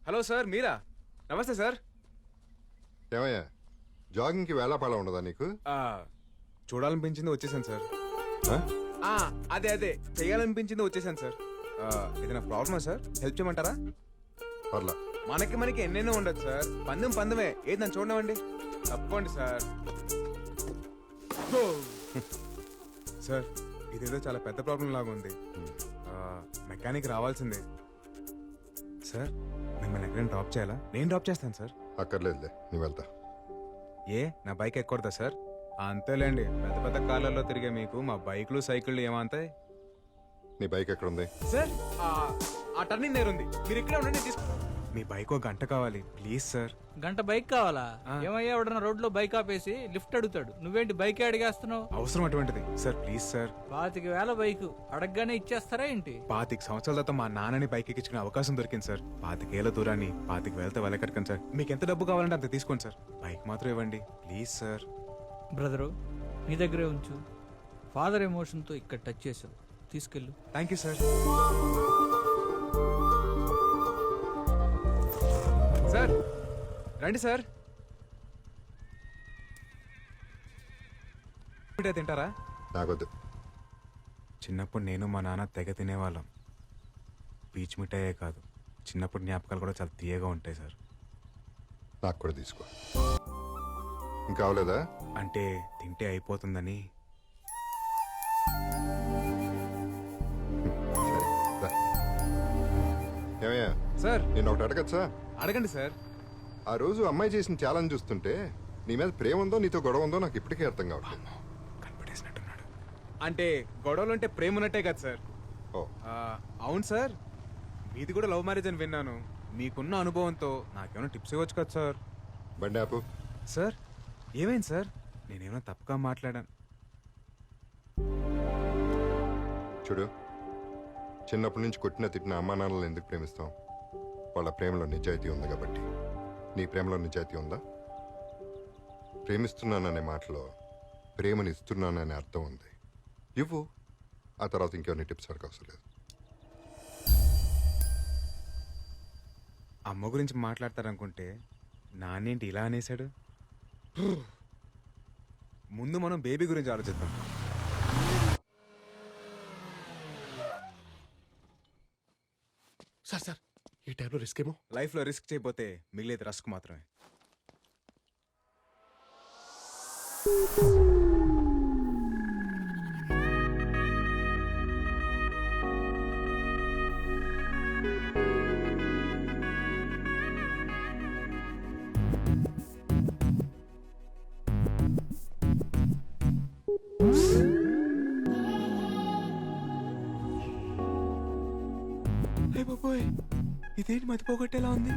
Hello sir మీరా? నమస్తే sir. ఏమయ్యా జాగింగ్కి వేళాపాళ ఉండదా నీకు? చూడాలనిపించింది వచ్చేసాను సార్. ఆ? అదే చేయాలనిపించింది వచ్చేసాను సార్. ఏదైనా ప్రాబ్లమా సార్? హెల్ప్ చేయమంటారా? పర్లా. మనకి ఎన్నెన్నో ఉండదు సార్. పందెమే ఏది నన్ను చూడనివ్వండి. తప్పండి సార్. సార్ ఇదేదో చాలా పెద్ద ప్రాబ్లం లాగా ఉంది. మెకానిక్ రావాల్సిందే సార్. మిమ్మల్ని ఎక్కడైనా డ్రాప్ చేయాలా? నేను డ్రాప్ చేస్తాను సార్. అక్కర్లేదులే, నువ్వు వెళ్తా. నా బైక్ ఎక్కకూడదా సార్? అంతేలేండి, పెద్ద పెద్ద కార్లలో తిరిగే మీకు మా బైక్లు సైకిళ్ళు ఏమంతాయి? నీ బైక్ ఎక్కడుంది? సార్ ఆ టర్నింగ్ నేరుంది, మీరు ఇక్కడే ఉండండి, తీసుకుంటాను. మీ బైక్ ఒక గంట కావాలి ప్లీజ్ సార్. గంట బైక్ కావాలా? ఏమయ్యా, ఎవడన్నా రోడ్ లో బైక్ ఆపేసి లిఫ్ట్ అడుగుతాడు, నువ్వేంటి బైక్ అడిగేస్తున్నావు? అవసరం అటువంటిది సార్, ప్లీజ్ సార్. 25,000 బైక్ అడగగానే ఇచ్చేస్తారా ఏంటి? 25 సంవత్సరాల తర్వాత మా నాన్నని బైక్ ఎక్కించుకునే అవకాశం దొరికింది సార్. 25,000 దూరాన్ని 25,000తో వెళ్ళకట్టకండి సార్. మీకు ఎంత డబ్బు కావాలంటే అంత తీసుకోండి సార్. బైక్ మాత్రం ఇవ్వండి ప్లీజ్ సార్. బ్రదరు, నీ దగ్గరే ఉంచు. ఫాదర్ ఎమోషన్ తో ఇక్కడ టచ్ చేసావు, తీసుకెళ్ళు. Thank you sir. సార్ రండి సార్. తింటారా? నాకొద్దు. చిన్నప్పుడు నేను మా నాన్న తెగ తినేవాళ్ళం. పీచు మిఠాయే కాదు, చిన్నప్పుడు జ్ఞాపకాలు కూడా చాలా తీయగా ఉంటాయి సార్. నాకు కూడా తీసుకో. ఇంకా అవలేదా? అంటే తింటే అయిపోతుందని. సరే రా. ఏమయ్యా సార్ నేను ఒకటి అడగచ్చా? అడగండి సార్. ఆ రోజు అమ్మాయి చేసిన ఛాలెంజ్ చూస్తుంటే నీ మీద ప్రేమ ఉందో నీతో గొడవ ఉందో నాకు ఇప్పటికే అర్థం కావట్లేదు. కనిపెట్టేసినట్టున్నాడు. అంటే గొడవలు అంటే ప్రేమ ఉన్నట్టే కదా సార్? ఓ అవును సార్. మీది కూడా లవ్ మ్యారేజ్ అని విన్నాను. మీకున్న అనుభవంతో నాకేమైనా టిప్స్ ఇవ్వచ్చు కదా సార్? బండి ఆపు. సార్ ఏమైంది సార్? నేనేమైనా తప్పుగా మాట్లాడాను? చూడు, చిన్నప్పటి నుంచి కొట్టిన తిట్టిన అమ్మా నాన్నలను ఎందుకు ప్రేమిస్తాం? వాళ్ళ ప్రేమలో నిజాయితీ ఉంది కాబట్టి. నీ ప్రేమలో నిజాయితీ ఉందా? ప్రేమిస్తున్నాననే మాటలో ప్రేమని ఇస్తున్నాననే అర్థం ఉంది. ఇవ్వు, ఆ తర్వాత ఇంకేమైనా టిప్స్ అడగ అవసరం లేదు. అమ్మ గురించి మాట్లాడతారనుకుంటే నాన్నేంటి ఇలా అనేశాడు? ముందు మనం బేబీ గురించి ఆలోచిద్దాం. సార్ ఈ టైంలో రిస్క్ ఏమో. లైఫ్లో రిస్క్ చేయకపోతే మిగిలేది రస్క్ మాత్రమే. ఇదేంటి మతిపోగొట్టేలా ఉంది?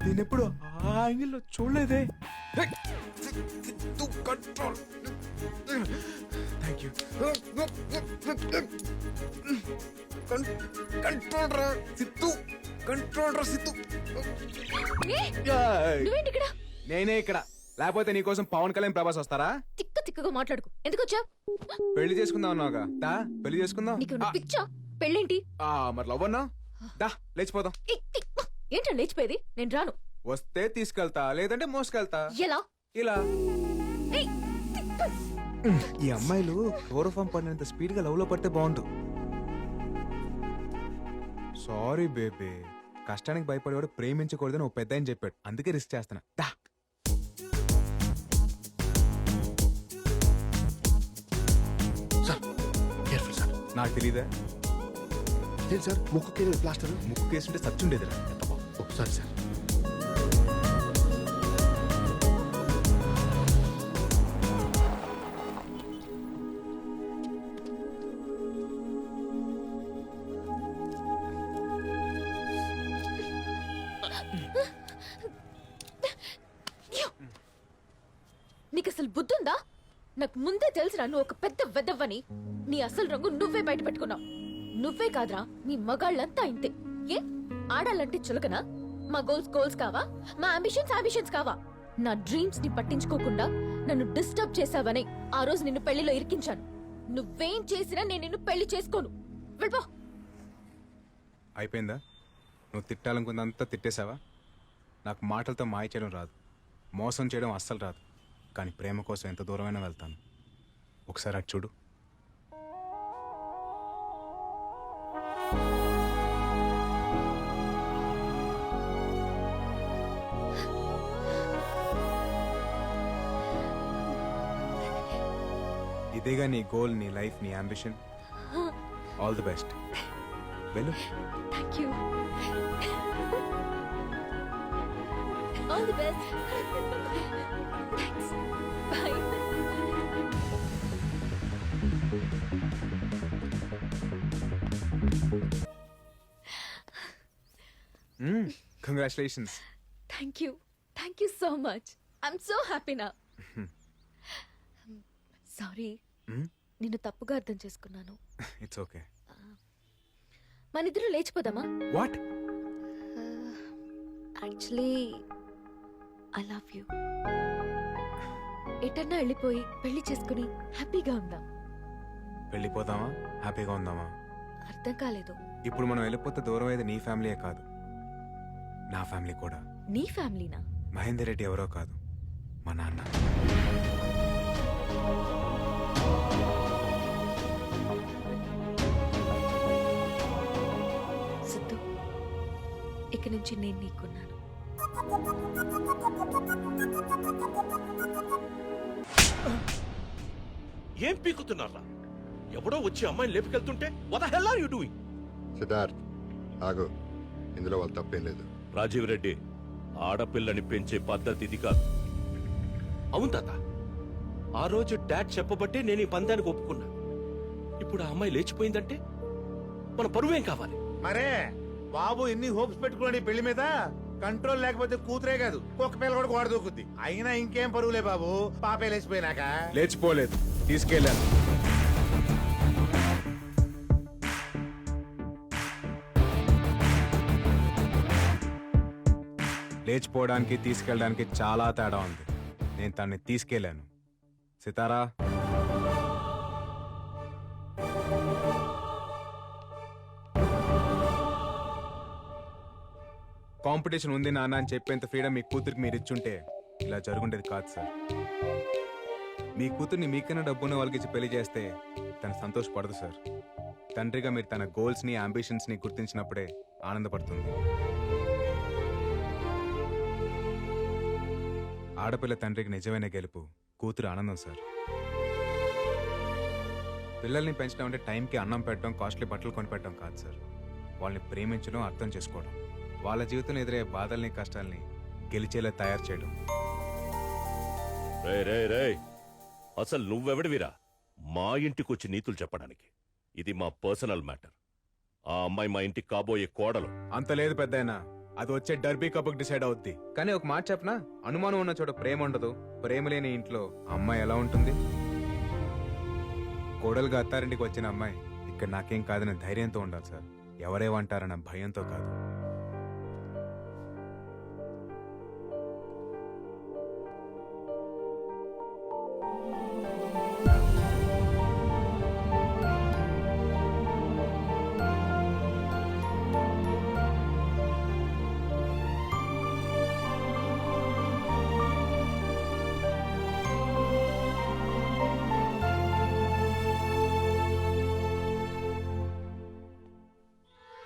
నేను ఎప్పుడు ఆ యాంగిల్లో చూడలేదే. Thank you. నేనే ఇక్కడ, లేకపోతే నీకోసం పవన్ కళ్యాణ్ ప్రభాస్ వస్తారా? తిక్కగా మాట్లాడుకు. ఎందుకు వచ్చా? పెళ్లి చేసుకుందాం అన్నావుగా, దా పెళ్లి చేసుకుందాం. పిచ్చా? పెళ్ళేంటి? మరి లవ్ అన్నా, దా లేచిపోదాం. ఏంటో లేచిపోయేది? నేను రాను. వస్తే తీసుకెళ్తా, లేదంటే మోసుకెళ్తా. ఎలా? ఇలా. ఏయ్, తిక్క. ఈ అమ్మాయిలు క్లోరోఫామ్ పడినంత స్పీడ్ గా లవ్ లో పడితే బాగుండు. సారీ బేబీ, కష్టానికి భయపడేవాడు ప్రేమించకూడదని ఓ పెద్ద ఆయన చెప్పాడు, అందుకే రిస్క్ చేస్తున్నా. దా. Sir careful sir. నాకు తెలీదా? లేదు సార్, ముక్కు ప్లాస్టర్. ముక్కు కేసుంటే సచ్చుండేదిరా. Sorry sir. నీకు అసలు బుద్ధుందా? నాకు ముందే తెలుసురా నువ్వు ఒక పెద్ద వెదవ్వని. నీ అసలు రంగు నువ్వే బయట పెట్టుకున్నావు. నువ్వే కాదురా, మీ మగాళ్ళంతా ఇంతే. ఏ ఆడాలంటే చులకనా? మా గోల్స్ కావా? మా అంబిషన్స్ కావా? నా డ్రీమ్స్ ని పట్టించుకోకుండా నన్ను డిస్టర్బ్ చేసావని ఆ రోజు నిన్ను పెళ్లిలో ఇరికించాను. నువ్వేం చేసినా నేను నిన్ను పెళ్లి చేసుకోను. వెళ్ళిపో. అయిపోయిందా? నువ్వు తిట్టాలనుకుందంతా తిట్టేశావా? నాకు మాటలతో మాయ చేయడం రాదు, మోసం చేయడం అస్సలు రాదు. కానీ ప్రేమ కోసం ఎంత దూరమైనా వెళ్తాను. ఒకసారి అటు చూడు. ఇదేగా నీ గోల్, నీ లైఫ్, నీ అంబిషన్. All the best. వెళ్ళు. Thank you. All the best. Thanks. Bye. Congratulations. Thank you so much. I'm so happy నా. సారీ, నిన్ను తప్పుగా అర్థం చేసుకున్నాను. It's okay. మనిద్దరం లేచిపోదామా? What? Actually I love you. ఎటన్నా వెళ్ళిపోయి పెళ్లి చేసుకుని హ్యాపీగా ఉందాం. వెళ్ళిపోదామా, హ్యాపీగా ఉందామా? అర్థం కాలేదు. ఇప్పుడు మనం వెళ్ళిపోతే దూరం అయ్యేది నీ ఫ్యామిలీయే కాదు, నా ఫ్యామిలీ కూడా. నీ ఫ్యామిలీనా? మహేందర్ రెడ్డి ఎవరో కాదు, మా నాన్న. సిద్ధు, ఇక నుంచి నేను నీకున్నాను. ఏం పీకుతున్నారా? ఎవడో వచ్చి అమ్మాయిని లేపుకెళ్తుంటే what the hell are you doing? Siddharth ఆగు, ఇందులో వాళ్ళు తప్పేం లేదు. రాజీవ్ రెడ్డి, ఆడపిల్లని పెంచే పద్ధతి ఇది కాదు. అవును తాత, ఆ రోజు డాడ్ చెప్పబట్టే నేను ఈ పందానికి ఒప్పుకున్నా. ఇప్పుడు ఆ అమ్మాయి లేచిపోయిందంటే మన పరువేం కావాలి? మరే బాబు ఎన్ని హోప్స్ పెట్టుకున్నాడు ఈ పెళ్లి మీద. కంట్రోల్ లేకపోతే కూతురే కాదు, కుక్క పిల్ల కూడా గోడ దూకుద్ది. అయినా ఇంకేం పరువులే బాబు, పాపే లేచిపోయినాక. లేచిపోలేదు, తీసుకెళ్ళాను. లేచిపోవడానికి తీసుకెళ్ళడానికి చాలా తేడా ఉంది. నేను తన్ని తీసుకెళ్ళాను. సితారా, కాంపిటీషన్ ఉంది నాన్న అని చెప్పేంత ఫ్రీడమ్ మీ కూతురికి మీరు ఇచ్చుంటే ఇలా జరుగుండేది కాదు సార్. మీ కూతుర్ని మీకన్నా డబ్బున్న వాళ్ళకి ఇచ్చి పెళ్లి చేస్తే తను సంతోషపడదు సార్. తండ్రిగా మీరు తన గోల్స్ని, అంబిషన్స్ని గుర్తించినప్పుడే ఆనందపడుతుంది. ఆడపిల్ల తండ్రికి నిజమైన గెలుపు కూతురు ఆనందం సార్. పిల్లల్ని పెంచడం అంటే టైంకి అన్నం పెట్టడం, కాస్ట్లీ బట్టలు కొనిపెట్టడం కాదు సార్. వాళ్ళని ప్రేమించడం, అర్థం చేసుకోవడం, వాళ్ళ జీవితంలో ఎదురయ్యే బాధల్ని, కష్టాల్ని గెలిచేలా తయారు చేయడం. రే రే రే, అసలు నువ్వెవడివిరా మా ఇంటికొచ్చి నీతులు చెప్పడానికి? ఇది మా పర్సనల్ మ్యాటర్. ఆ అమ్మాయి మా ఇంటికి కాబోయే కోడలు. అంత లేదు పెద్దయినా, అది వచ్చే డర్బీ కప్కి డిసైడ్ అవుద్ది. కానీ ఒక మాట చెప్పనా, అనుమానం ఉన్న చోట ప్రేమ ఉండదు. ప్రేమ లేని ఇంట్లో అమ్మాయి ఎలా ఉంటుంది? కోడలుగా అత్తారింటికి వచ్చిన అమ్మాయి ఇక్కడ నాకేం కాదనే ధైర్యంతో ఉండాలి సార్, ఎవరేమంటారన్న భయంతో కాదు.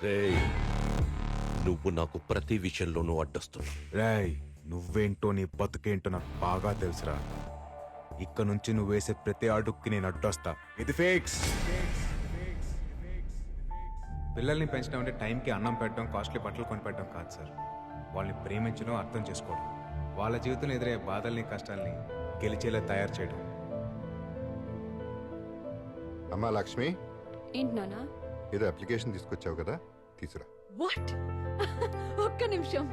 రేయ్, నువ్వు నాకు ప్రతి విషయంలోనూ అడ్డొస్తున్నావు. రేయ్, నువ్వేంటో నీ బతుకేంటో నాకు బాగా తెలుసురా. ఇక్కడ నుంచి నువ్వు వేసే ప్రతి అడుక్కి నేను అడ్డొస్తా. ఇది ఫిక్స్. పిల్లల్ని పెంచడం అంటే టైంకి అన్నం పెట్టడం, కాస్ట్లీ బట్టలు కొనిపెట్టడం కాదు సార్. వాళ్ళని ప్రేమించడం, అర్థం చేసుకోవడం, వాళ్ళ జీవితంలో ఎదురయ్యే బాధల్ని, కష్టాల్ని గెలిచేలా తయారు చేయడం. అమ్మా లక్ష్మి, ఏంటి నానా? ఏదో అప్లికేషన్ తీసుకొచ్చావు కదా, తీసురా. వాట్? ఒక్క నిమిషం.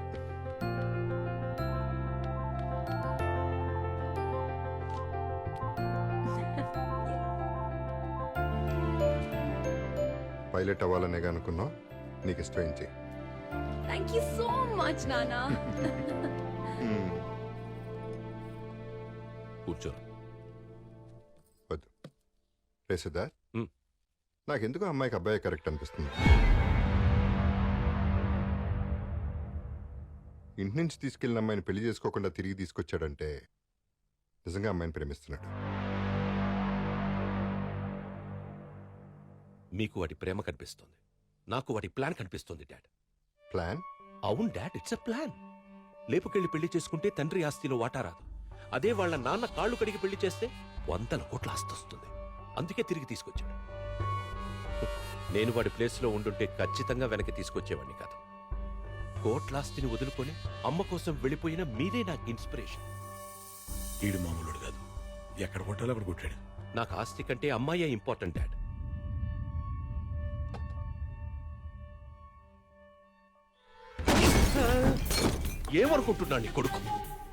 పైలట్ అవ్వాలనేగా అనుకున్నావు, నీకు ఇష్టం. థ్యాంక్ యూ సో మచ్ నానా. కూర్చో. వద్దు రే సిద్ధార్థ్, హ్మ్. నాకెందుకు అమ్మాయికి అబ్బాయి కరెక్ట్ అనిపిస్తుంది. ఇంటి నుంచి తీసుకెళ్ళిన అమ్మాయిని పెళ్లి చేసుకోకుండా తిరిగి తీసుకొచ్చాడంటే నిజంగా అమ్మాయిని ప్రేమిస్తున్నాడు. మీకు వాడి ప్రేమ కనిపిస్తుంది, నాకు వాడి ప్లాన్ కనిపిస్తుంది డాడ్. ప్లాన్? అవును డాడ్, ఇట్స్ ఎ ప్లాన్. లేపుకెళ్ళి పెళ్లి చేసుకుంటే తండ్రి ఆస్తిలో వాటా రాదు. అదే వాళ్ళ నాన్న కాళ్ళు కడిగి పెళ్లి చేస్తే 100 కోట్ల ఆస్తి వస్తుంది. అందుకే తిరిగి తీసుకొచ్చాడు. నేను వాడి ప్లేస్లో ఉండుంటే ఖచ్చితంగా వెనక్కి తీసుకొచ్చేవాడిని కాదు. కోట్లాస్తిని వదులుకొని అమ్మ కోసం వెళ్ళిపోయిన మీరే నాకు ఇన్స్పిరేషన్. ఈడు మామూలుడు కాదు, ఎక్కడ కొట్టాలో అక్కడ కొట్టాడు. నాకు ఆస్తి కంటే అమ్మాయే ఇంపార్టెంట్ డాడ్. ఏమనుకుంటున్నా నీ కొడుకు?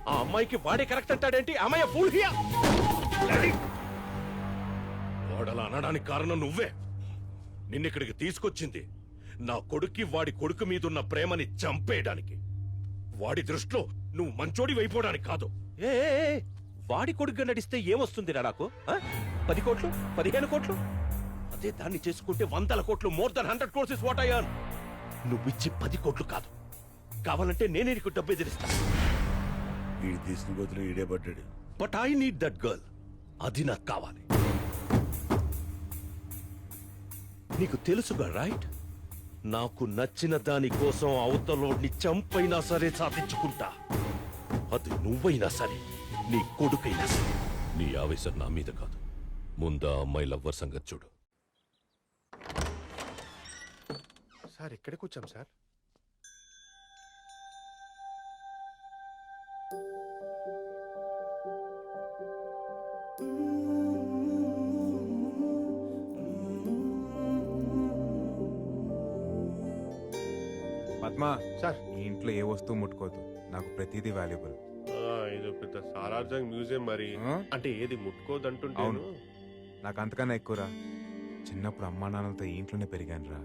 ఆ అమ్మాయికి వాడే కరెక్ట్ అంటాడేంటి? అమ్మాయి ఫుల్ హియా. వాడలా అనడానికి కారణం నువ్వే. నిన్నిక్కడికి తీసుకొచ్చింది నా కొడుక్కి వాడి కొడుకు మీదున్న ప్రేమని చంపేయడానికి. వాడి దృష్టిలో నువ్వు మంచోడి వైపోవడానికి కాదు. ఏ వాడి కొడుకుగా నడిస్తే ఏమొస్తుంది నాకు? 10 కోట్లు, 15 కోట్లు? అదే దాన్ని చేసుకుంటే 100 కోట్లు, more than 100 crores is what I earn. నువ్విచ్చి 10 కోట్లు కాదు, కావాలంటే నేనే నీకు డబ్బు ఎదిరిస్తా. వీడు తీసిన గోతులు ఈడే పడ్డాడు. But I need that girl. అది నాకు కావాలి. నీకు తెలుసుగా రైట్? నాకు నచ్చిన దాని కోసం అవతలోడిని చంపైనా సరే సాధించుకుంటా. అది నువ్వైనా సరే, నీ కొడుకైనా సరే. నీ ఆవేశం నా మీద కాదు, ముందా అమ్మాయి లవ్వర్ సంగతి చూడు. సార్ ఎక్కడికి వచ్చాం సార్? పద్మా, సార్ ఈ ఇంట్లో ఏ వస్తువు ముట్టుకోదు, నాకు ప్రతిదీ వాల్యుబుల్. ఇది పెద్ద సాలార్జంగ్ మ్యూజియం మరి. అంటే ఏది ముట్టుకోదంటుంటేను. అవును. నాకు అంతకన్నా ఎక్కువరా. చిన్నప్పుడు అమ్మా నాన్నలతో ఈ ఇంట్లోనే పెరిగాను రా.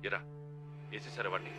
ఎరా వేసేసారా వాడిని?